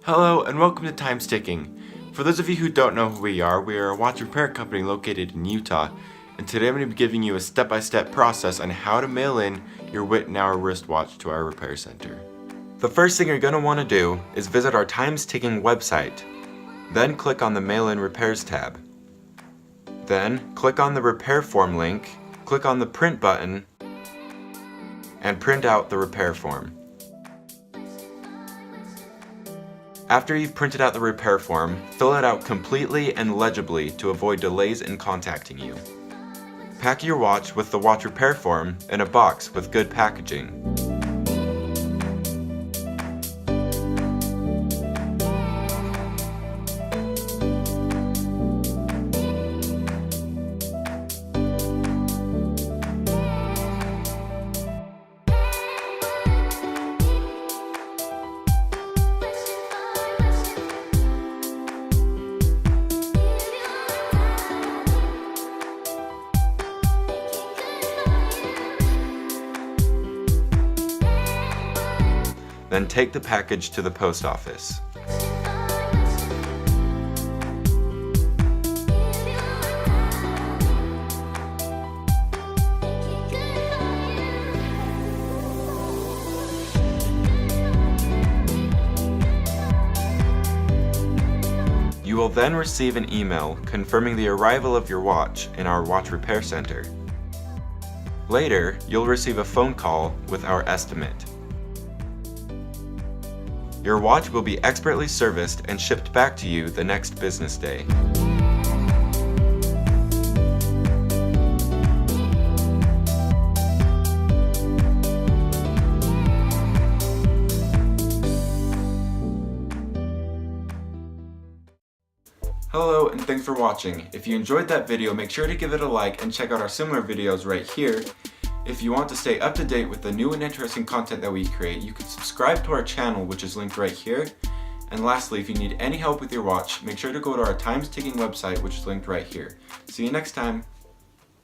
Hello and welcome to Time's Ticking. For those of you who don't know who we are a watch repair company located in Utah, and today I'm going to be giving you a step-by-step process on how to mail in your Wittnauer wristwatch to our repair center. The first thing you're going to want to do is visit our Time's Ticking website. Then click on the Mail-in Repairs tab. Then click on the repair form link, click on the print button, and print out the repair form. After you've printed out the repair form, fill it out completely and legibly to avoid delays in contacting you. Pack your watch with the watch repair form in a box with good packaging. Then take the package to the post office. You will then receive an email confirming the arrival of your watch in our watch repair center. Later, you'll receive a phone call with our estimate. Your watch will be expertly serviced and shipped back to you the next business day. Hello and thanks for watching. If you enjoyed that video, make sure to give it a like and check out our similar videos right here. If you want to stay up to date with the new and interesting content that we create, you can subscribe to our channel, which is linked right here. And lastly, if you need any help with your watch, make sure to go to our Time's Ticking website, which is linked right here. See you next time.